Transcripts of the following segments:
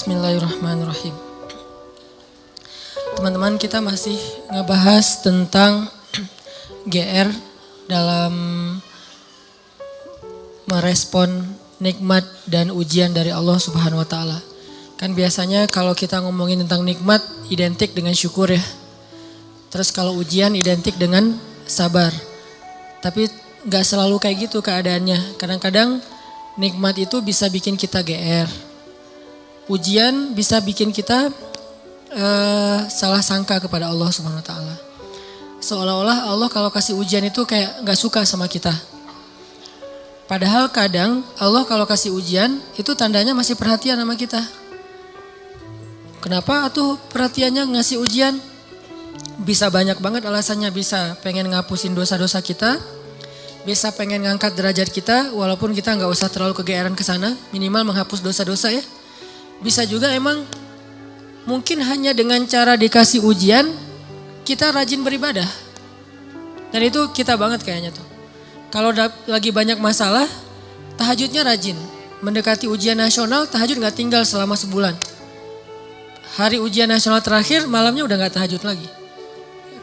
Bismillahirrahmanirrahim. Teman-teman, kita masih ngebahas tentang GR dalam merespon nikmat dan ujian dari Allah Subhanahu wa taala. Kan biasanya kalau kita ngomongin tentang nikmat identik dengan syukur ya. Terus kalau ujian identik dengan sabar. Tapi gak selalu kayak gitu keadaannya. Kadang-kadang nikmat itu bisa bikin kita GR. Ujian bisa bikin kita salah sangka kepada Allah Subhanahu wa taala. Seolah-olah Allah kalau kasih ujian itu kayak gak suka sama kita. Padahal kadang Allah kalau kasih ujian itu tandanya masih perhatian sama kita. Kenapa atuh perhatiannya ngasih ujian? Bisa banyak banget alasannya, bisa pengen ngapusin dosa-dosa kita, bisa pengen ngangkat derajat kita walaupun kita nggak usah terlalu kegeeran ke sana, minimal menghapus dosa-dosa ya. Bisa juga emang mungkin hanya dengan cara dikasih ujian kita rajin beribadah. Dan itu kita banget kayaknya tuh. Kalau lagi banyak masalah, tahajudnya rajin. Mendekati ujian nasional, tahajud nggak tinggal selama sebulan. Hari ujian nasional terakhir, malamnya udah nggak tahajud lagi.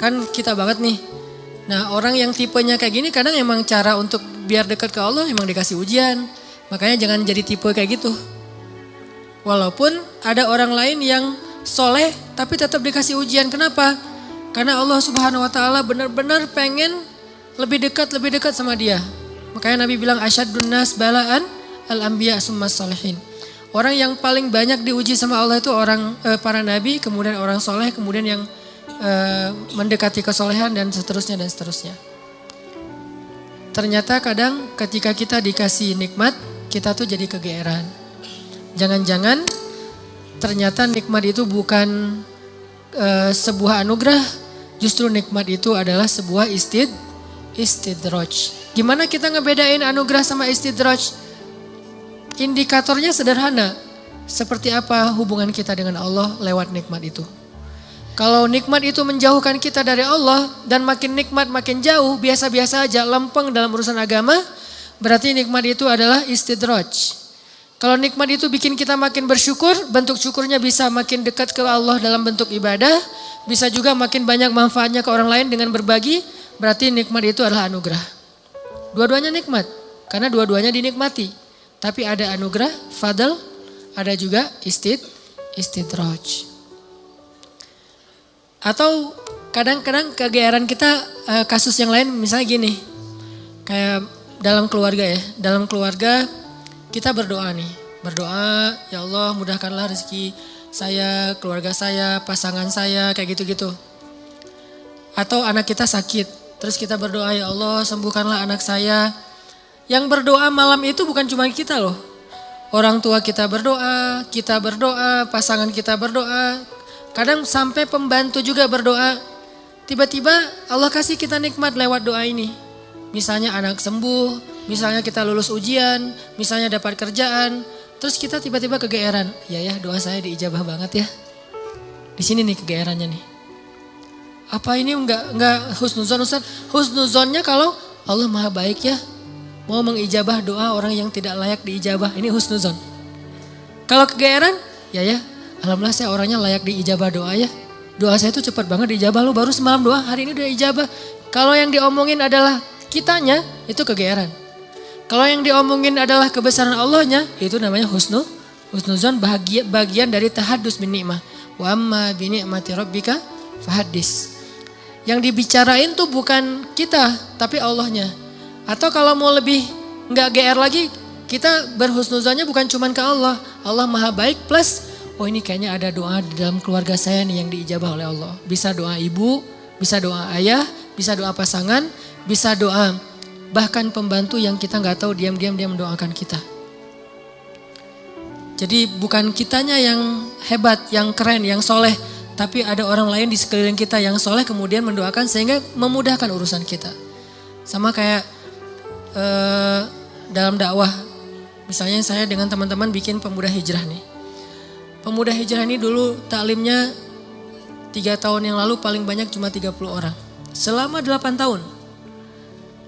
Kan kita banget nih. Nah, orang yang tipenya kayak gini kadang emang cara untuk biar dekat ke Allah emang dikasih ujian. Makanya jangan jadi tipe kayak gitu. Walaupun ada orang lain yang soleh tapi tetap dikasih ujian. Kenapa? Karena Allah Subhanahu wa taala benar-benar pengen lebih dekat sama dia. Makanya Nabi bilang asyadun nas balaan al-anbiya summas salihin. Orang yang paling banyak diuji sama Allah itu orang para nabi, kemudian orang soleh, kemudian yang mendekati kesolehan dan seterusnya dan seterusnya. Ternyata kadang ketika kita dikasih nikmat, kita tuh jadi kegeeran. Jangan-jangan ternyata nikmat itu bukan sebuah anugerah, justru nikmat itu adalah sebuah istidraj. Gimana kita ngebedain anugerah sama istidraj? Indikatornya sederhana. Seperti apa hubungan kita dengan Allah lewat nikmat itu. Kalau nikmat itu menjauhkan kita dari Allah dan makin nikmat makin jauh, biasa-biasa aja, lempeng dalam urusan agama, berarti nikmat itu adalah istidraj. Kalau nikmat itu bikin kita makin bersyukur, bentuk syukurnya bisa makin dekat ke Allah dalam bentuk ibadah, bisa juga makin banyak manfaatnya ke orang lain dengan berbagi, berarti nikmat itu adalah anugerah. Dua-duanya nikmat, karena dua-duanya dinikmati. Tapi ada anugerah, fadl, ada juga istidraj. Atau kadang-kadang kegeeran kita kasus yang lain misalnya gini. Kayak dalam keluarga ya. Dalam keluarga kita berdoa nih. Berdoa, ya Allah mudahkanlah rezeki saya, keluarga saya, pasangan saya, kayak gitu-gitu. Atau anak kita sakit. Terus kita berdoa, ya Allah sembuhkanlah anak saya. Yang berdoa malam itu bukan cuma kita loh. Orang tua kita berdoa, pasangan kita berdoa. Kadang sampai pembantu juga berdoa. Tiba-tiba Allah kasih kita nikmat lewat doa ini. Misalnya anak sembuh, misalnya kita lulus ujian, misalnya dapat kerjaan. Terus kita tiba-tiba kegeeran. Ya doa saya diijabah banget ya. Di sini nih kegeerannya nih. Apa ini enggak husnuzon Ustaz? Husnuzonnya kalau Allah maha baik ya. Mau mengijabah doa orang yang tidak layak diijabah. Ini husnuzon. Kalau kegeeran, ya alhamdulillah saya orangnya layak diijabah doa ya. Doa saya itu cepat banget diijabah. Lu baru semalam doa, hari ini udah ijabah. Kalau yang diomongin adalah kitanya, itu kegeeran. Kalau yang diomongin adalah kebesaran Allahnya, itu namanya husnuzon, bagian dari tahadus bin ni'mah. Wa amma bi ni'mati rabbika fahaddis. Yang dibicarain tuh bukan kita, tapi Allahnya. Atau kalau mau lebih nggak GR lagi, kita berhusnuzonnya bukan cuma ke Allah. Allah maha baik plus, oh ini kayaknya ada doa di dalam keluarga saya nih yang diijabah oleh Allah. Bisa doa ibu, bisa doa ayah, bisa doa pasangan, bisa doa bahkan pembantu yang kita nggak tahu diam-diam dia mendoakan kita. Jadi bukan kitanya yang hebat, yang keren, yang soleh. Tapi ada orang lain di sekeliling kita yang soleh kemudian mendoakan sehingga memudahkan urusan kita. Sama kayak dalam dakwah. Misalnya saya dengan teman-teman bikin pemuda hijrah nih. Pemuda hijrah ini dulu taklimnya 3 tahun yang lalu paling banyak cuma 30 orang. Selama 8 tahun.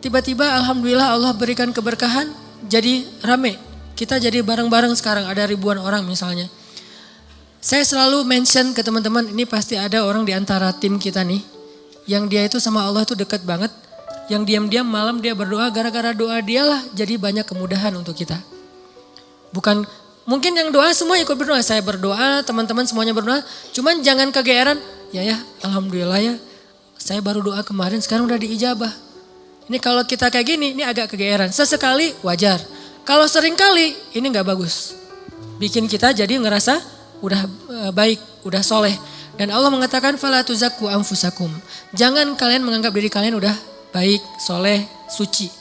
Tiba-tiba alhamdulillah Allah berikan keberkahan jadi rame. Kita jadi bareng-bareng sekarang ada ribuan orang misalnya. Saya selalu mention ke teman-teman, ini pasti ada orang di antara tim kita nih, yang dia itu sama Allah itu dekat banget, yang diam-diam malam dia berdoa, gara-gara doa dialah jadi banyak kemudahan untuk kita. Bukan, mungkin yang doa semua ikut berdoa, saya berdoa, teman-teman semuanya berdoa, cuman jangan kegeeran, ya alhamdulillah ya, saya baru doa kemarin sekarang udah diijabah. Ini kalau kita kayak gini, ini agak kegeeran, sesekali wajar. Kalau sering kali, ini gak bagus. Bikin kita jadi ngerasa udah baik, udah soleh. Dan Allah mengatakan fala tuzakku anfusakum. Jangan kalian menganggap diri kalian udah baik, soleh, suci.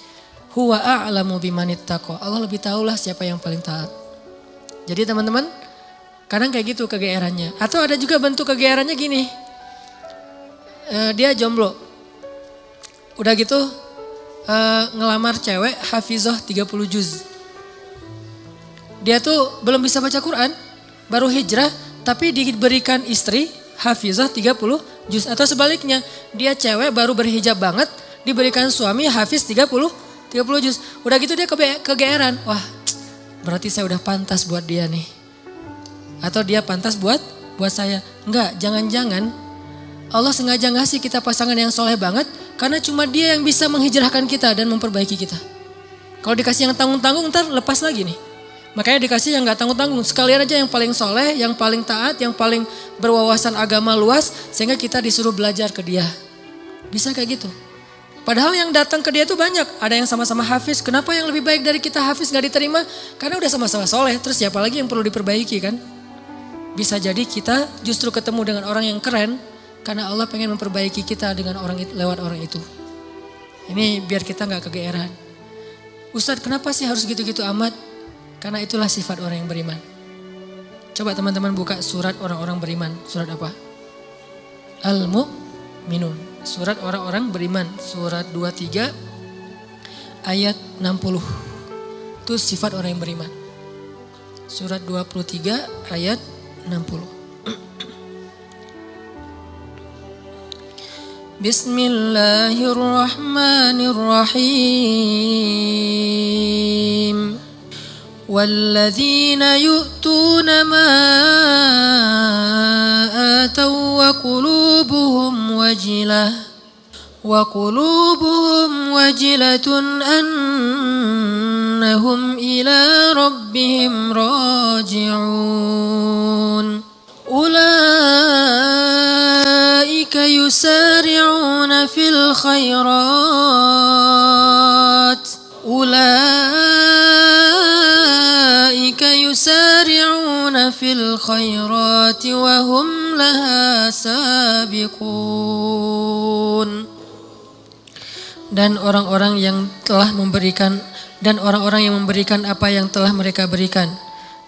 Huwa a'lamu bimanittaqo. Allah lebih tahulah siapa yang paling taat. Jadi teman-teman, kadang kayak gitu kegeerannya. Atau ada juga bentuk kegeerannya gini. Dia jomblo. Udah gitu ngelamar cewek hafizah 30 juz. Dia tuh belum bisa baca Quran, baru hijrah, tapi diberikan istri hafizah 30 juz. Atau sebaliknya, dia cewek baru berhijab banget, diberikan suami hafiz 30 juz. Udah gitu dia kegeeran, wah berarti saya udah pantas buat dia nih. Atau dia pantas buat saya. Enggak, jangan-jangan Allah sengaja ngasih kita pasangan yang soleh banget, karena cuma dia yang bisa menghijrahkan kita dan memperbaiki kita. Kalau dikasih yang tanggung-tanggung ntar lepas lagi nih. Makanya dikasih yang gak tanggung-tanggung, sekalian aja yang paling soleh, yang paling taat, yang paling berwawasan agama luas, sehingga kita disuruh belajar ke dia. Bisa kayak gitu. Padahal yang datang ke dia itu banyak, ada yang sama-sama hafiz, kenapa yang lebih baik dari kita hafiz gak diterima? Karena udah sama-sama soleh, terus siapa lagi yang perlu diperbaiki kan? Bisa jadi kita justru ketemu dengan orang yang keren, karena Allah pengen memperbaiki kita dengan orang itu, lewat orang itu. Ini biar kita gak kegeeran. Ustadz kenapa sih harus gitu-gitu amat? Karena itulah sifat orang yang beriman. Coba teman-teman buka surat orang-orang beriman. Surat apa? Al-Mu'minun. Surat orang-orang beriman. Surat 23 ayat 60. Itu sifat orang yang beriman. Surat 23 ayat 60. Bismillahirrahmanirrahim. والذين يؤتون ما آتوا وقلوبهم وجلة أنهم إلى ربهم راجعون أولئك يسارعون في الخيرات وهم لها سابقون. Dan orang-orang yang memberikan apa yang telah mereka berikan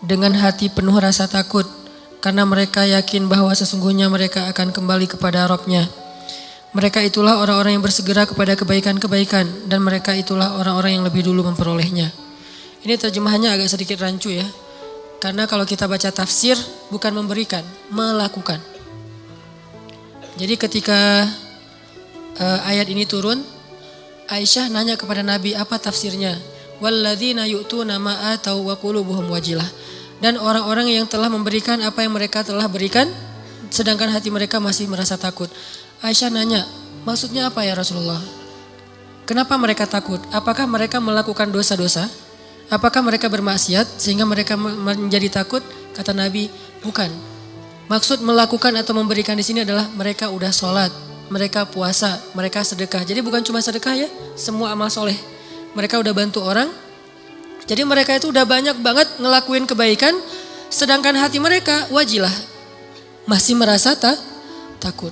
dengan hati penuh rasa takut, karena mereka yakin bahwa sesungguhnya mereka akan kembali kepada Rabb-nya. Mereka itulah orang-orang yang bersegera kepada kebaikan-kebaikan, dan mereka itulah orang-orang yang lebih dulu memperolehnya. Ini terjemahannya agak sedikit rancu ya. Karena kalau kita baca tafsir bukan memberikan, melakukan. Jadi ketika ayat ini turun, Aisyah nanya kepada Nabi apa tafsirnya. Walladzina yu'tuna ma atau wa qulubuhum wajilah. Dan orang-orang yang telah memberikan apa yang mereka telah berikan, sedangkan hati mereka masih merasa takut. Aisyah nanya, maksudnya apa ya Rasulullah? Kenapa mereka takut? Apakah mereka melakukan dosa-dosa? Apakah mereka bermaksiat sehingga mereka menjadi takut? Kata Nabi, bukan. Maksud melakukan atau memberikan di sini adalah mereka udah sholat, mereka puasa, mereka sedekah. Jadi bukan cuma sedekah ya, semua amal soleh. Mereka udah bantu orang. Jadi mereka itu udah banyak banget ngelakuin kebaikan, sedangkan hati mereka wajilah, masih merasa takut.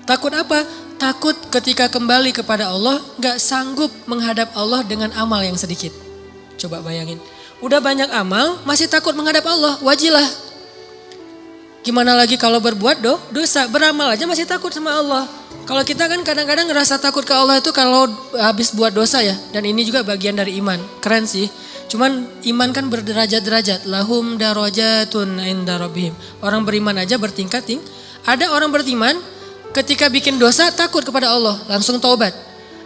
Takut apa? Takut ketika kembali kepada Allah gak sanggup menghadap Allah dengan amal yang sedikit. Coba bayangin. Udah banyak amal masih takut menghadap Allah. Wajilah. Gimana lagi kalau berbuat dosa. Beramal aja masih takut sama Allah. Kalau kita kan kadang-kadang ngerasa takut ke Allah itu kalau habis buat dosa ya. Dan ini juga bagian dari iman. Keren sih. Cuman iman kan berderajat-derajat. Lahum darajatun inda rabbihim. Orang beriman aja bertingkat-tingkat. Ada orang beriman ketika bikin dosa takut kepada Allah, langsung taubat.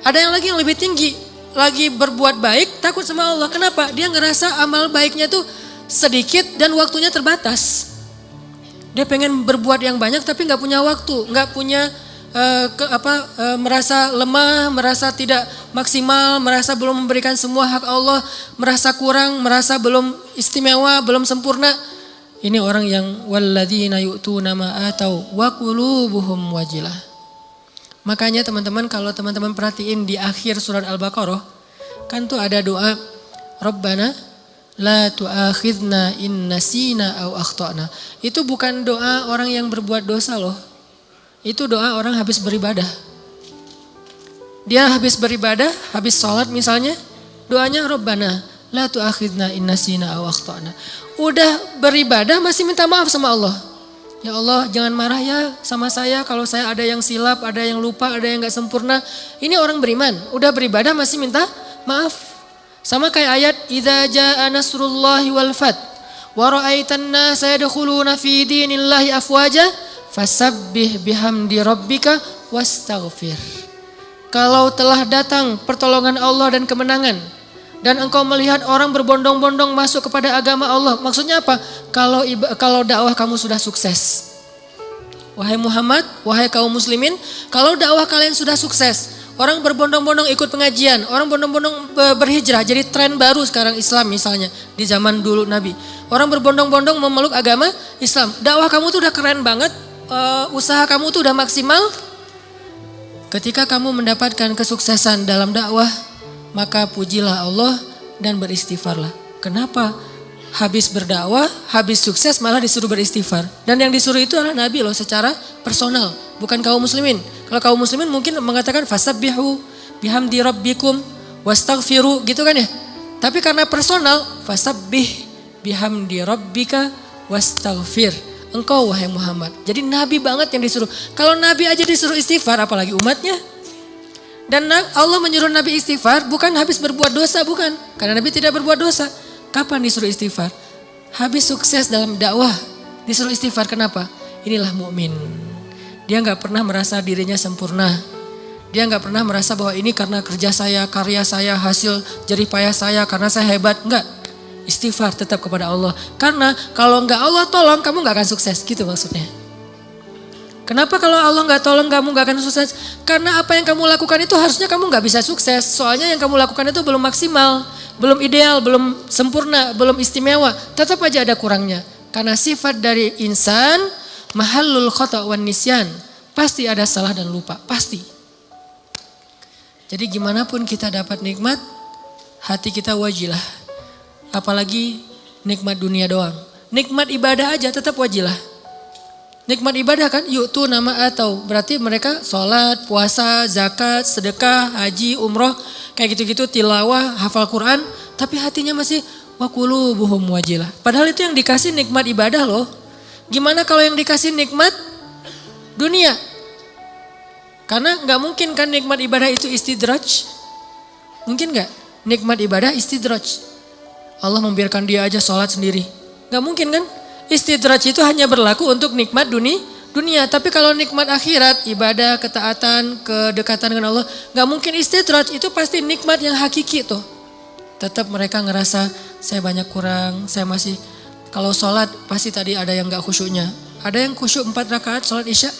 Ada yang lagi yang lebih tinggi, lagi berbuat baik takut sama Allah. Kenapa? Dia ngerasa amal baiknya tuh sedikit dan waktunya terbatas. Dia pengen berbuat yang banyak tapi nggak punya waktu, nggak punya merasa lemah, merasa tidak maksimal, merasa belum memberikan semua hak Allah, merasa kurang, merasa belum istimewa, belum sempurna. Ini orang yang walladzina yu'tuna ma atau wa qulubuhum wajilah. Makanya teman-teman, kalau teman-teman perhatiin di akhir surat Al-Baqarah, kan tuh ada doa Rabbana la tu'akhidna in nasina aw akhtana. Itu bukan doa orang yang berbuat dosa loh. Itu doa orang habis beribadah. Dia habis beribadah, habis sholat misalnya, doanya Rabbana la tu'akhidna in nasina aw akhtana. Udah beribadah masih minta maaf sama Allah. Ya Allah, jangan marah ya sama saya kalau saya ada yang silap, ada yang lupa, ada yang gak sempurna. Ini orang beriman, udah beribadah masih minta maaf. Sama kayak ayat idza jaa nasrullahi wal fath wa ra'aitan nasa yadkhuluna fi dinillahi afwaja fasabbih bihamdi rabbika wastaghfir. Kalau telah datang pertolongan Allah dan kemenangan dan engkau melihat orang berbondong-bondong masuk kepada agama Allah. Maksudnya apa? Kalau dakwah kamu sudah sukses. Wahai Muhammad, wahai kaum muslimin, kalau dakwah kalian sudah sukses, orang berbondong-bondong ikut pengajian, orang berbondong-bondong berhijrah, jadi tren baru sekarang Islam misalnya di zaman dulu Nabi. Orang berbondong-bondong memeluk agama Islam. Dakwah kamu tuh udah keren banget, usaha kamu tuh udah maksimal. Ketika kamu mendapatkan kesuksesan dalam dakwah, maka pujilah Allah dan beristighfarlah. Kenapa? Habis berdakwah, habis sukses malah disuruh beristighfar. Dan yang disuruh itu adalah Nabi loh secara personal, bukan kaum muslimin. Kalau kaum muslimin mungkin mengatakan fasabbihu bihamdi rabbikum wastaghfiru gitu kan ya. Tapi karena personal, fasabbih bihamdi rabbika wastaghfir. Engkau wahai Muhammad. Jadi Nabi banget yang disuruh. Kalau Nabi aja disuruh istighfar, apalagi umatnya. Dan Allah menyuruh Nabi istighfar bukan habis berbuat dosa, bukan. Karena Nabi tidak berbuat dosa. Kapan disuruh istighfar? Habis sukses dalam dakwah disuruh istighfar. Kenapa? Inilah mukmin. Dia nggak pernah merasa dirinya sempurna. Dia nggak pernah merasa bahwa ini karena kerja saya, karya saya, hasil jerih payah saya, karena saya hebat. Enggak. Istighfar tetap kepada Allah. Karena kalau nggak Allah tolong, kamu nggak akan sukses. Gitu maksudnya. Kenapa kalau Allah nggak tolong kamu nggak akan sukses? Karena apa yang kamu lakukan itu harusnya kamu nggak bisa sukses. Soalnya yang kamu lakukan itu belum maksimal, belum ideal, belum sempurna, belum istimewa. Tetap aja ada kurangnya. Karena sifat dari insan mahallul khata' wan nisyan. Pasti ada salah dan lupa, pasti. Jadi gimana pun kita dapat nikmat, hati kita wajilah. Apalagi nikmat dunia doang. Nikmat ibadah aja tetap wajilah. Nikmat ibadah kan, yu'tu nama atau berarti mereka sholat, puasa, zakat, sedekah, haji, umroh, kayak gitu-gitu, tilawah, hafal Quran, tapi hatinya masih wa qulubuhum wajilah. Padahal itu yang dikasih nikmat ibadah loh. Gimana kalau yang dikasih nikmat dunia? Karena nggak mungkin kan nikmat ibadah itu istidraj. Mungkin nggak? Nikmat ibadah istidraj. Allah membiarkan dia aja sholat sendiri. Nggak mungkin kan? Istidraj itu hanya berlaku untuk nikmat dunia. Tapi kalau nikmat akhirat, ibadah, ketaatan, kedekatan dengan Allah, nggak mungkin istidraj. Itu pasti nikmat yang hakiki tuh. Tetap mereka ngerasa saya banyak kurang, saya masih, kalau sholat pasti tadi ada yang nggak khusyuknya. Ada yang khusyuk 4 rakaat sholat isya,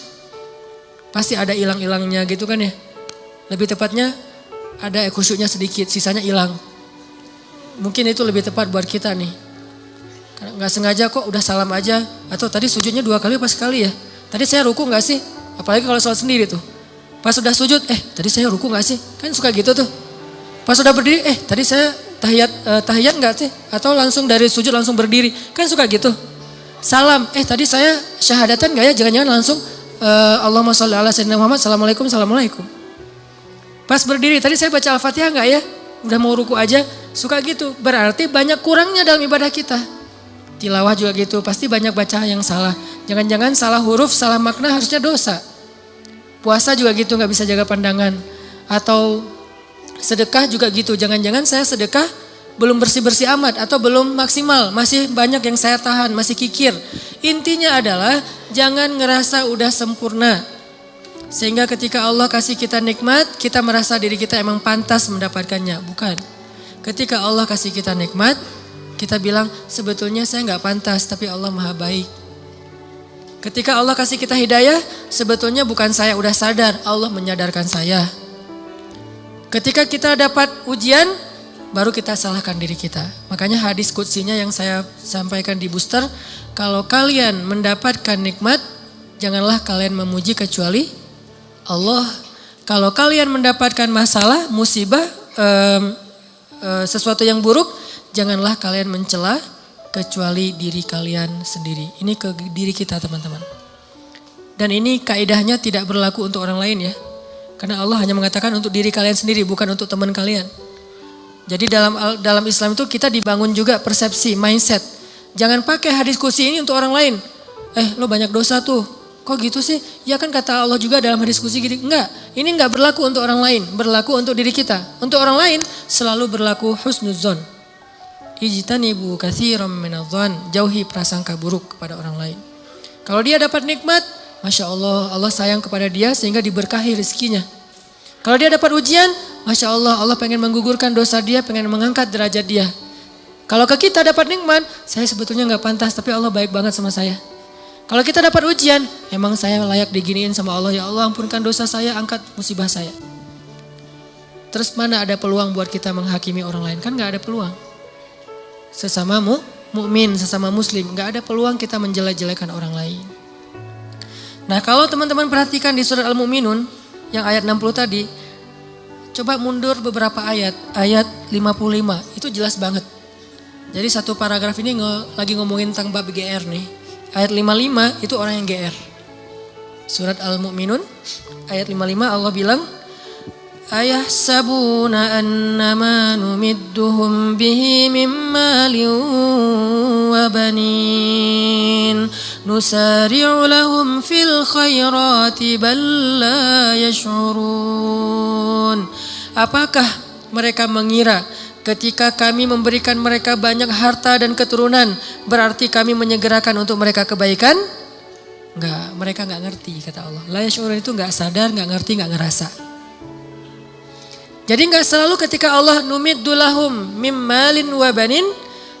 pasti ada hilang-hilangnya gitu kan ya. Lebih tepatnya ada khusyuknya sedikit, sisanya hilang. Mungkin itu lebih tepat buat kita nih. Nggak sengaja kok udah salam aja. Atau tadi sujudnya 2 kali apa sekali ya. Tadi saya ruku gak sih? Apalagi kalau sholat sendiri tuh. Pas udah sujud, tadi saya ruku gak sih? Kan suka gitu tuh. Pas udah berdiri, tadi saya tahiyat gak sih? Atau langsung dari sujud langsung berdiri. Kan suka gitu. Salam, tadi saya syahadatan gak ya? Jangan-jangan langsung Allahumma sholli ala sayyidina Muhammad, assalamualaikum, assalamualaikum. Pas berdiri, tadi saya baca Al-Fatihah gak ya? Udah mau ruku aja, suka gitu. Berarti banyak kurangnya dalam ibadah kita. Tilawah juga gitu, pasti banyak baca yang salah. Jangan-jangan salah huruf, salah makna harusnya dosa. Puasa juga gitu, gak bisa jaga pandangan. Atau sedekah juga gitu, jangan-jangan saya sedekah belum bersih-bersih amat atau belum maksimal. Masih banyak yang saya tahan, masih kikir. Intinya adalah jangan ngerasa udah sempurna. Sehingga ketika Allah kasih kita nikmat, kita merasa diri kita emang pantas mendapatkannya. Bukan. Ketika Allah kasih kita nikmat, kita bilang sebetulnya saya nggak pantas tapi Allah maha baik. Ketika Allah kasih kita hidayah, sebetulnya bukan saya udah sadar, Allah menyadarkan saya. Ketika kita dapat ujian, baru kita salahkan diri kita. Makanya hadis qudsinya yang saya sampaikan di booster, kalau kalian mendapatkan nikmat, janganlah kalian memuji kecuali Allah. Kalau kalian mendapatkan masalah, musibah, sesuatu yang buruk, janganlah kalian mencela kecuali diri kalian sendiri. Ini ke diri kita teman-teman. Dan ini kaidahnya tidak berlaku untuk orang lain ya. Karena Allah hanya mengatakan untuk diri kalian sendiri, bukan untuk teman kalian. Jadi dalam Islam itu kita dibangun juga persepsi, mindset. Jangan pakai hadis qudsi ini untuk orang lain. Lo banyak dosa tuh. Kok gitu sih? Ya kan kata Allah juga dalam hadis qudsi gitu. Enggak, ini enggak berlaku untuk orang lain. Berlaku untuk diri kita. Untuk orang lain selalu berlaku husnuzon. Ijtanibu katsiran minadh-dhon. Jauhi prasangka buruk kepada orang lain. Kalau dia dapat nikmat, Masya Allah, Allah sayang kepada dia sehingga diberkahi rezekinya. Kalau dia dapat ujian, Masya Allah, Allah pengen menggugurkan dosa dia, pengen mengangkat derajat dia. Kalau ke kita dapat nikmat, saya sebetulnya gak pantas tapi Allah baik banget sama saya. Kalau kita dapat ujian, emang saya layak diginiin sama Allah. Ya Allah ampunkan dosa saya, angkat musibah saya. Terus mana ada peluang buat kita menghakimi orang lain? Kan gak ada peluang. Sesama mukmin, sesama muslim, gak ada peluang kita menjelek-jelekan orang lain. Nah kalau teman-teman perhatikan di surat Al-Mu'minun yang ayat 60 tadi, coba mundur beberapa ayat, ayat 55, itu jelas banget. Jadi satu paragraf ini lagi ngomongin tentang bab GR nih. Ayat 55 itu orang yang GR. Surat Al-Mu'minun ayat 55 Allah bilang, ayahsabuna annama numidduhum bihi min malin wa banin nusari'u lahum fil khairati bal la yash'urun. Apakah mereka mengira ketika kami memberikan mereka banyak harta dan keturunan, berarti kami menyegerakan untuk mereka kebaikan? Enggak, mereka enggak ngerti kata Allah. La yash'urun itu enggak sadar, enggak ngerti, enggak ngerasa. Jadi enggak selalu ketika Allah numiddu lahum mim malin wa banin,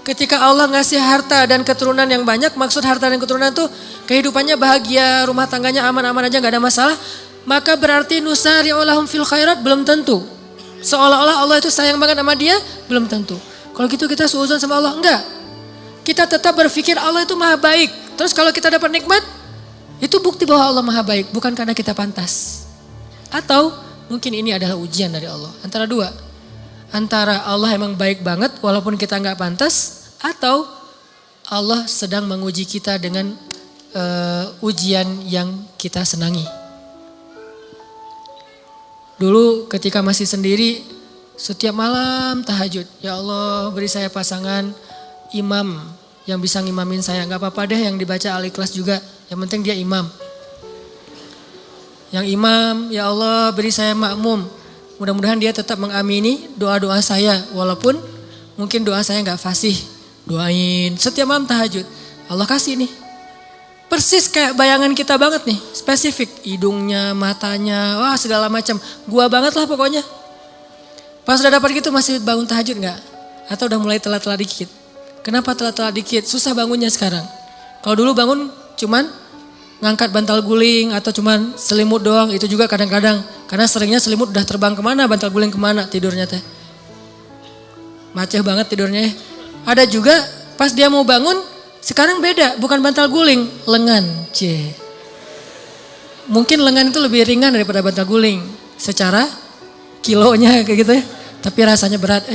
ketika Allah ngasih harta dan keturunan yang banyak, maksud harta dan keturunan tuh kehidupannya bahagia, rumah tangganya aman-aman aja enggak ada masalah, maka berarti nusari'u lahum fil khairat, belum tentu. Seolah-olah Allah itu sayang banget sama dia, belum tentu. Kalau gitu kita suudzon sama Allah, enggak. Kita tetap berpikir Allah itu maha baik. Terus kalau kita dapat nikmat, itu bukti bahwa Allah maha baik, bukan karena kita pantas. Atau mungkin ini adalah ujian dari Allah. Antara dua. Antara Allah emang baik banget walaupun kita enggak pantas, atau Allah sedang menguji kita dengan ujian yang kita senangi. Dulu ketika masih sendiri, setiap malam tahajud. Ya Allah beri saya pasangan imam yang bisa ngimamin saya. Gak apa-apa deh yang dibaca Al-Ikhlas juga. Yang penting dia imam. Yang imam, ya Allah beri saya makmum. Mudah-mudahan dia tetap mengamini doa-doa saya. Walaupun mungkin doa saya gak fasih. Doain setiap malam tahajud. Allah kasih nih. Persis kayak bayangan kita banget nih, spesifik. Hidungnya, matanya, wah segala macam. Gua banget lah pokoknya. Pas udah dapat gitu masih bangun tahajud gak? Atau udah mulai telat-telat dikit? Kenapa telat-telat dikit? Susah bangunnya sekarang. Kalau dulu bangun cuman ngangkat bantal guling atau cuman selimut doang, itu juga kadang-kadang. Karena seringnya selimut udah terbang kemana, bantal guling kemana tidurnya teh. Maceh banget tidurnya. Ada juga pas dia mau bangun, sekarang beda, bukan bantal guling, lengan. Mungkin lengan itu lebih ringan daripada bantal guling. Secara kilonya kayak gitu ya. Tapi rasanya berat.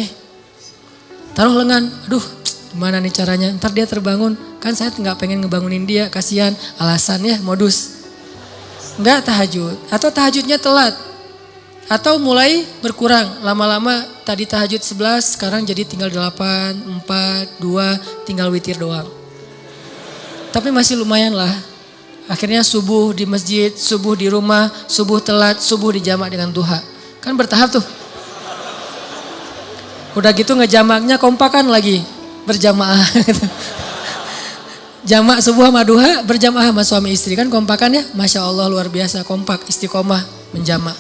Taruh lengan, aduh gimana nih caranya. Ntar dia terbangun, kan saya nggak pengen ngebangunin dia, kasihan. Alasannya modus. Nggak tahajud, atau tahajudnya telat. Atau mulai berkurang, lama-lama tadi tahajud 11, sekarang jadi tinggal 8, 4, 2, tinggal witir doang. Tapi masih lumayan lah. Akhirnya subuh di masjid, subuh di rumah, subuh telat, subuh dijamak dengan duha. Kan bertahap tuh. Udah gitu ngejamaknya kompakan lagi, berjamaah. Jamak subuh sama duha, berjamaah sama suami istri. Kan kompakan ya, Masya Allah luar biasa, kompak, istiqomah, menjamak.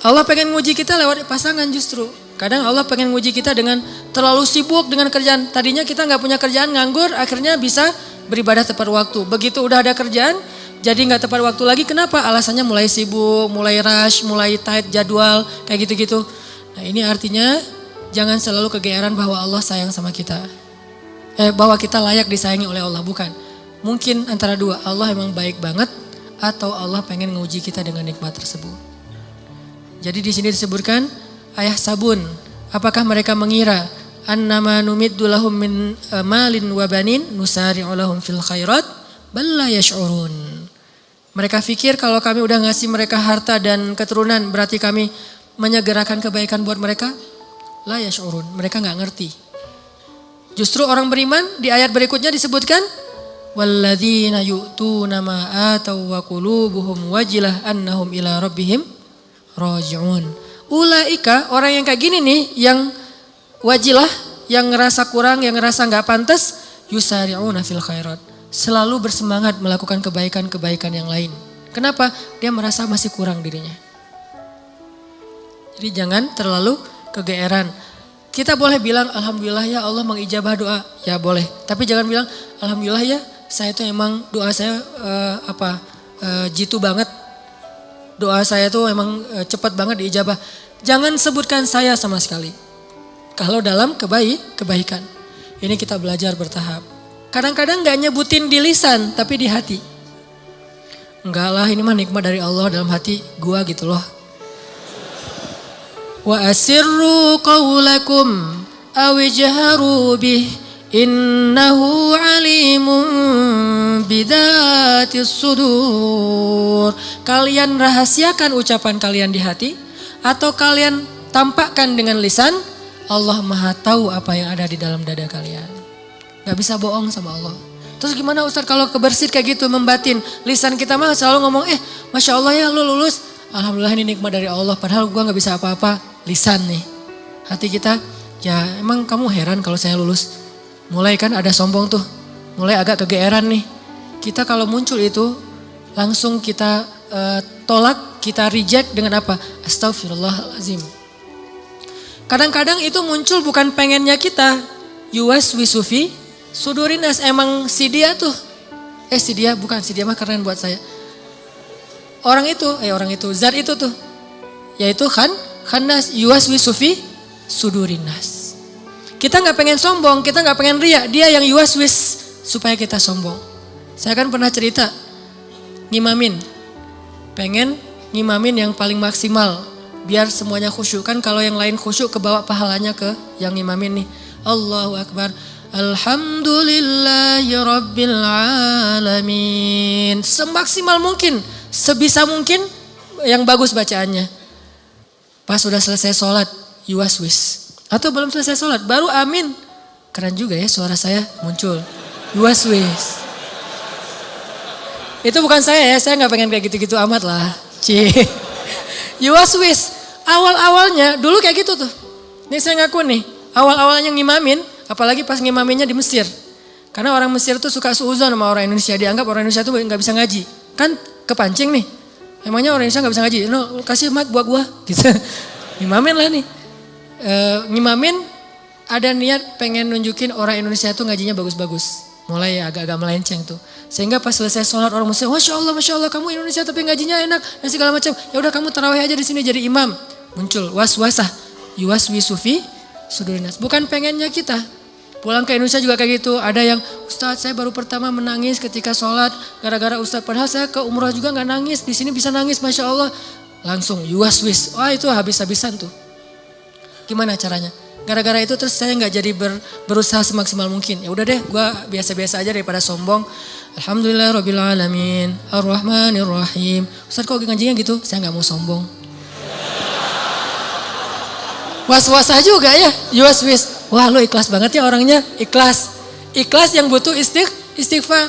Allah pengen nguji kita lewat pasangan justru. Kadang Allah pengen nguji kita dengan terlalu sibuk dengan kerjaan. Tadinya kita nggak punya kerjaan, nganggur, akhirnya bisa beribadah tepat waktu. Begitu udah ada kerjaan, jadi nggak tepat waktu lagi. Kenapa? Alasannya mulai sibuk, mulai rush, mulai tight jadwal, kayak gitu-gitu. Nah ini artinya jangan selalu kegeeran bahwa Allah sayang sama kita. Bahwa kita layak disayangi oleh Allah, bukan. Mungkin antara dua, Allah emang baik banget atau Allah pengen nguji kita dengan nikmat tersebut. Jadi di sini disebutkan ayah sabun, apakah mereka mengira annama numiddu lahum min malin wa banin nusari'u lahum fil khairat bal la yash'urun. Mereka pikir kalau kami udah ngasih mereka harta dan keturunan berarti kami menyegerakan kebaikan buat mereka? La yash'urun, mereka enggak ngerti. Justru orang beriman di ayat berikutnya disebutkan walladzina yu'tuna ma atau wa qulubuhum wajilah annahum ila rabbihim raji'un. Ulaika, orang yang kayak gini nih, yang wajilah, yang ngerasa kurang, yang ngerasa gak pantas, yusari'una fil khairat. Selalu bersemangat melakukan kebaikan-kebaikan yang lain. Kenapa? Dia merasa masih kurang dirinya. Jadi jangan terlalu kegeeran. Kita boleh bilang alhamdulillah ya Allah mengijabah doa. Ya boleh. Tapi jangan bilang alhamdulillah ya saya itu emang doa saya jitu banget. Doa saya tuh emang cepat banget diijabah. Jangan sebutkan saya sama sekali. Kalau dalam kebaikan. Ini kita belajar bertahap. Kadang-kadang gak nyebutin di lisan tapi di hati. Enggak lah, ini mah nikmat dari Allah dalam hati gua gitu loh. Wa asirru qawlakum awijharu bih innahu alimun bidatis sudur. Kalian rahasiakan ucapan kalian di hati atau kalian tampakkan dengan lisan, Allah Maha tahu apa yang ada di dalam dada kalian. Gak bisa bohong sama Allah. Terus gimana Ustaz kalau kebersit kayak gitu membatin? Lisan kita mah selalu ngomong Masya Allah ya lu lulus. Alhamdulillah ini nikmat dari Allah. Padahal gua gak bisa apa-apa. Lisan nih. Hati kita, ya emang kamu heran kalau saya lulus. Mulai kan ada sombong tuh. Mulai agak kegeeran nih. Kita kalau muncul itu langsung kita tolak, kita reject dengan apa? Astagfirullahaladzim. Kadang-kadang itu muncul bukan pengennya kita. Yuwaswisufi sudurinas, emang si dia tuh. Si dia bukan, si dia mah keren buat saya. Orang itu, zat itu tuh. Yaitu khannas yuwaswisufi sudurinas. Kita gak pengen sombong, kita gak pengen riak. Dia yang yuwaswis supaya kita sombong. Saya kan pernah cerita, ngimamin. Pengen ngimamin yang paling maksimal. Biar semuanya khusyuk. Kan kalau yang lain khusyuk kebawa pahalanya ke yang ngimamin nih. Allahu Akbar. Alhamdulillahi Rabbil Alamin. Semaksimal mungkin. Sebisa mungkin yang bagus bacaannya. Pas sudah selesai sholat, yuwaswis. Atau belum selesai sholat, baru amin. Keren juga ya suara saya muncul. Yuwaswis. Itu bukan saya ya, saya gak pengen kayak gitu-gitu amat lah. Yuwaswis. Awal-awalnya dulu kayak gitu tuh. Ini saya ngaku nih, awal-awalnya ngimamin, apalagi pas ngimaminnya di Mesir. Karena orang Mesir tuh suka suuzon sama orang Indonesia, dianggap orang Indonesia tuh gak bisa ngaji. Kan kepancing nih, emangnya orang Indonesia gak bisa ngaji? No, kasih mic buat gua gitu. Ngimamin lah nih. Ngimamin ada niat pengen nunjukin orang Indonesia tuh ngajinya bagus-bagus. Mulai agak-agak melenceng tuh. Sehingga pas selesai sholat orang Muslim, Masya Allah kamu Indonesia tapi ngajinya enak dan segala macam. Ya udah kamu tarawih aja di sini jadi imam. Muncul waswasah, yuwaswisufi sudurinas. Bukan pengennya kita. Pulang ke Indonesia juga kayak gitu. Ada yang Ustadz saya baru pertama menangis ketika sholat gara-gara Ustadz. Padahal saya ke umrah juga gak nangis. Di sini bisa nangis Masya Allah. Langsung yuwaswis. Wah itu habis-habisan tuh. Gimana caranya? Gara-gara itu terus saya gak jadi berusaha semaksimal mungkin. Ya udah deh gue biasa-biasa aja daripada sombong. Alhamdulillah Rabbil Alamin. Ar-Rahmanir-Rahim. Ustadz kok ngajinya gitu? Saya gak mau sombong. Was-wasah juga ya, yuwaswis. Wah lu ikhlas banget ya orangnya, ikhlas. Ikhlas yang butuh istighfar.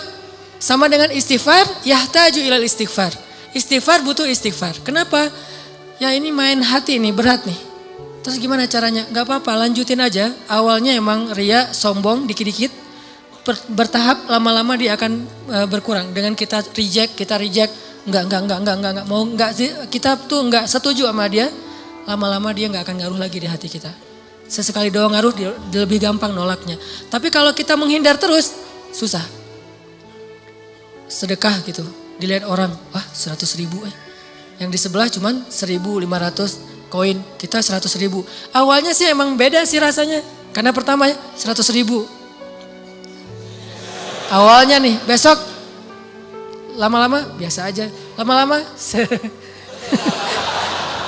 Sama dengan istighfar, yahtaju ilal istighfar. Istighfar butuh istighfar. Kenapa? Ya ini main hati nih, berat nih. Terus gimana caranya? Gak apa-apa, lanjutin aja. Awalnya emang ria, sombong, dikit-dikit. Bertahap, lama-lama dia akan berkurang. Dengan kita reject. Enggak. Mau enggak sih, kita tuh enggak setuju sama dia. lama-lama dia nggak akan ngaruh lagi di hati kita. Sesekali doang ngaruh, dia lebih gampang nolaknya. Tapi kalau kita menghindar terus, susah. Sedekah gitu, dilihat orang, wah 100.000 Yang di sebelah cuman 1.500 koin, kita 100.000. Awalnya sih emang beda sih rasanya. Karena pertama 100.000. Awalnya nih, besok lama-lama biasa aja. Lama-lama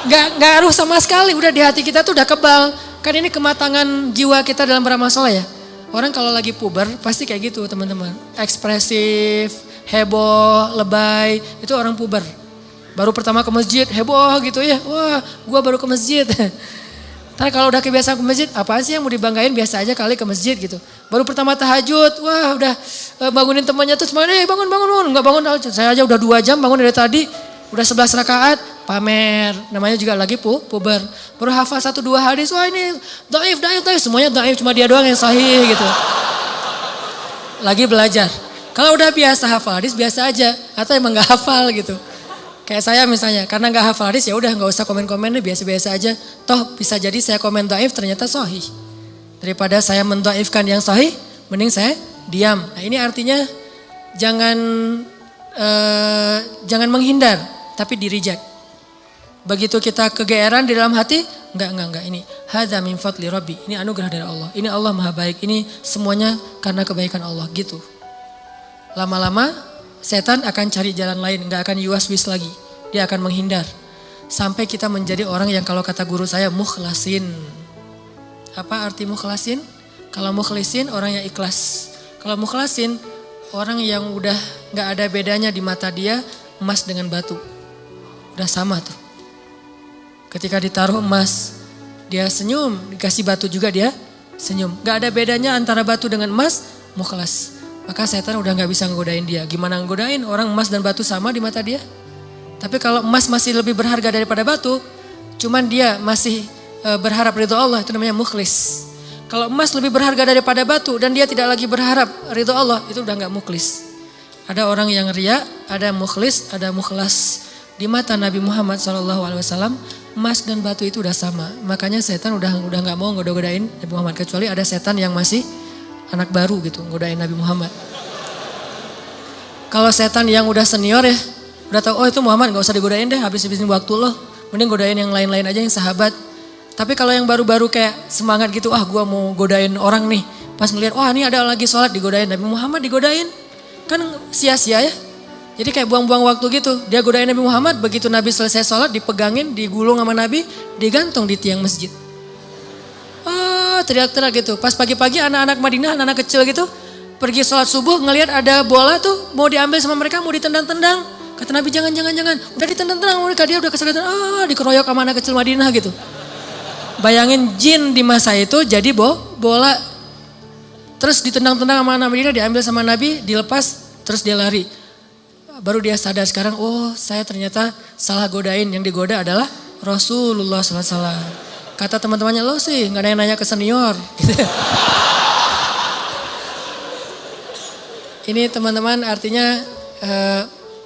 nggak ngaruh sama sekali. Udah di hati kita tuh udah kebal. Kan ini kematangan jiwa kita dalam beramal soleh ya. Orang kalau lagi puber pasti kayak gitu teman-teman. Ekspresif, heboh, lebay. Itu orang puber. Baru pertama ke masjid, heboh gitu ya. Wah, gua baru ke masjid. Tapi kalau udah kebiasaan ke masjid, apaan sih yang mau dibanggain, biasa aja kali ke masjid gitu. Baru pertama tahajud, wah udah bangunin temannya tuh semuanya, bangun. Enggak bangun, saya aja udah 2 jam bangun dari tadi. Udah 11 rakaat, pamer. Namanya juga lagi puber. Baru hafal 1-2 hadis, wah ini dhaif. Semuanya dhaif, cuma dia doang yang sahih gitu. Lagi belajar. Kalau udah biasa hafal hadis, biasa aja. Atau emang gak hafal gitu. Kayak saya misalnya, karena gak hafal hadis ya udah gak usah komen-komen deh, biasa-biasa aja. Toh bisa jadi saya komen dhaif ternyata sahih. Daripada saya mendhaifkan yang sahih, mending saya diam. Nah ini artinya jangan menghindar, tapi di-reject. Begitu kita kegeeran di dalam hati, enggak. Ini hadza min fadli rabbi. Ini anugerah dari Allah. Ini Allah Maha Baik. Ini semuanya karena kebaikan Allah gitu. Lama-lama setan akan cari jalan lain, enggak akan yuwas-wis lagi. Dia akan menghindar. Sampai kita menjadi orang yang kalau kata guru saya mukhlasin. Apa arti mukhlasin? Kalau mukhlisin orang yang ikhlas. Kalau mukhlasin orang yang udah enggak ada bedanya di mata dia emas dengan batu. Udah sama tuh. Ketika ditaruh emas, dia senyum, dikasih batu juga dia senyum. Gak ada bedanya antara batu dengan emas, mukhlas. Maka setan udah gak bisa nggodain dia. Gimana nggodain? Orang emas dan batu sama di mata dia. Tapi kalau emas masih lebih berharga daripada batu, cuman dia masih berharap ridho Allah, itu namanya mukhlis. Kalau emas lebih berharga daripada batu dan dia tidak lagi berharap ridho Allah, itu udah gak mukhlis. Ada orang yang riya, ada mukhlis, ada mukhlas. Di mata Nabi Muhammad SAW, emas dan batu itu udah sama. Makanya setan udah nggak mau godain Nabi Muhammad, kecuali ada setan yang masih anak baru gitu, godain Nabi Muhammad. Kalau setan yang udah senior ya, udah tahu oh itu Muhammad nggak usah digodain deh, habis-habisin waktu loh. Mending godain yang lain-lain aja yang sahabat. Tapi kalau yang baru-baru kayak semangat gitu, gua mau godain orang nih. Pas ngeliat, wah ini ada lagi sholat digodain Nabi Muhammad digodain, kan sia-sia ya. Jadi kayak buang-buang waktu gitu. Dia godain Nabi Muhammad, begitu Nabi selesai sholat dipegangin, digulung sama Nabi, digantung di tiang masjid. Teriak-teriak gitu. Pas pagi-pagi anak-anak Madinah, anak-anak kecil gitu, pergi sholat subuh ngelihat ada bola tuh mau diambil sama mereka, mau ditendang-tendang. Kata Nabi jangan. Udah ditendang-tendang mereka, dia udah kesakitan, dikeroyok sama anak kecil Madinah gitu. Bayangin jin di masa itu jadi bola. Terus ditendang-tendang sama anak Madinah, diambil sama Nabi, dilepas, terus dia lari. Baru dia sadar sekarang, oh saya ternyata salah godain, yang digoda adalah Rasulullah SAW. Kata teman-temannya, lo sih gak nanya-nanya ke senior. Ini teman-teman artinya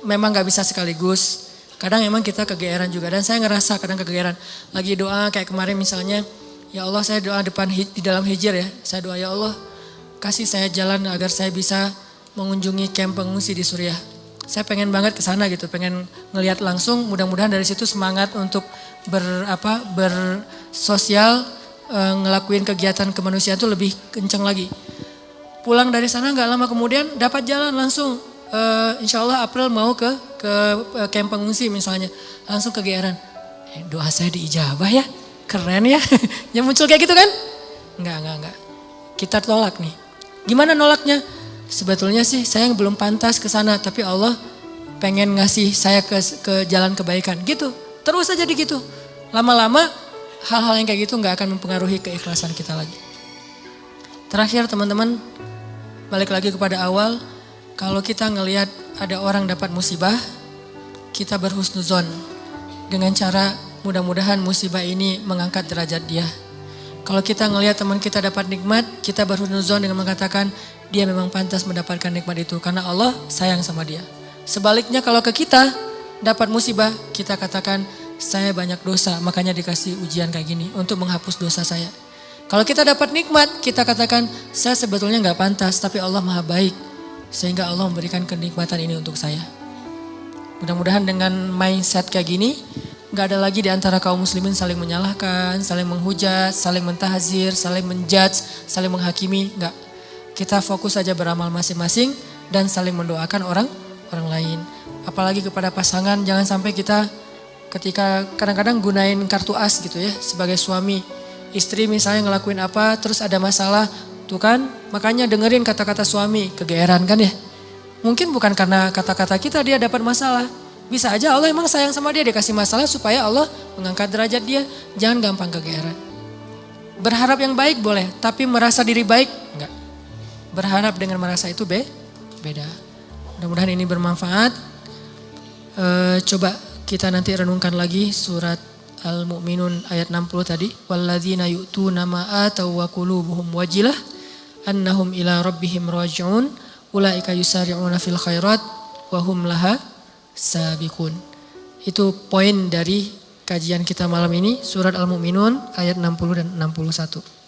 memang gak bisa sekaligus. Kadang emang kita kegeeran juga, dan saya ngerasa kadang kegeeran. Lagi doa kayak kemarin misalnya, ya Allah saya doa di dalam hijir ya. Saya doa ya Allah kasih saya jalan agar saya bisa mengunjungi kamp pengungsi di Suriah. Saya pengen banget ke sana gitu, pengen ngelihat langsung, mudah-mudahan dari situ semangat untuk bersosial, ngelakuin kegiatan kemanusiaan itu lebih kencang lagi. Pulang dari sana gak lama kemudian dapat jalan langsung, insya Allah April mau ke kamp pengungsi misalnya, langsung kegeeran. Doa saya diijabah ya, keren ya, yang muncul kayak gitu kan? Enggak. Kita tolak nih, gimana nolaknya? Sebetulnya sih saya belum pantas ke sana, tapi Allah pengen ngasih saya ke jalan kebaikan gitu. Terus aja gitu. Lama-lama hal-hal yang kayak gitu nggak akan mempengaruhi keikhlasan kita lagi. Terakhir teman-teman, balik lagi kepada awal, kalau kita ngelihat ada orang dapat musibah, kita berhusnuzon dengan cara mudah-mudahan musibah ini mengangkat derajat dia. Kalau kita ngelihat teman kita dapat nikmat, kita berhusnuzon dengan mengatakan dia memang pantas mendapatkan nikmat itu karena Allah sayang sama dia. Sebaliknya kalau ke kita dapat musibah, kita katakan saya banyak dosa, makanya dikasih ujian kayak gini untuk menghapus dosa saya. Kalau kita dapat nikmat, kita katakan saya sebetulnya nggak pantas, tapi Allah maha baik. Sehingga Allah memberikan kenikmatan ini untuk saya. Mudah-mudahan dengan mindset kayak gini, gak ada lagi di antara kaum muslimin saling menyalahkan, saling menghujat, saling mentahzir, saling menjudge, saling menghakimi. Enggak. Kita fokus saja beramal masing-masing dan saling mendoakan orang lain. Apalagi kepada pasangan, jangan sampai kita ketika kadang-kadang gunain kartu as gitu ya sebagai suami. Istri misalnya ngelakuin apa terus ada masalah, tuh kan makanya dengerin kata-kata suami, kegeeran kan ya. Mungkin bukan karena kata-kata kita dia dapat masalah. Bisa aja Allah emang sayang sama dia kasih masalah supaya Allah mengangkat derajat dia. Jangan gampang kegeeran. Berharap yang baik boleh, tapi merasa diri baik enggak. Berharap dengan merasa itu beda. Mudah-mudahan ini bermanfaat. Coba kita nanti renungkan lagi surat Al-Mu'minun ayat 60 tadi. Walladzina yu'tuna ma ataw wa qulubuhum wajilah annahum ila rabbihim raji'un. Ulaika yusari'una fil khairat wa hum laha sabiqun. Itu poin dari kajian kita malam ini, surat Al-Mu'minun ayat 60 dan 61.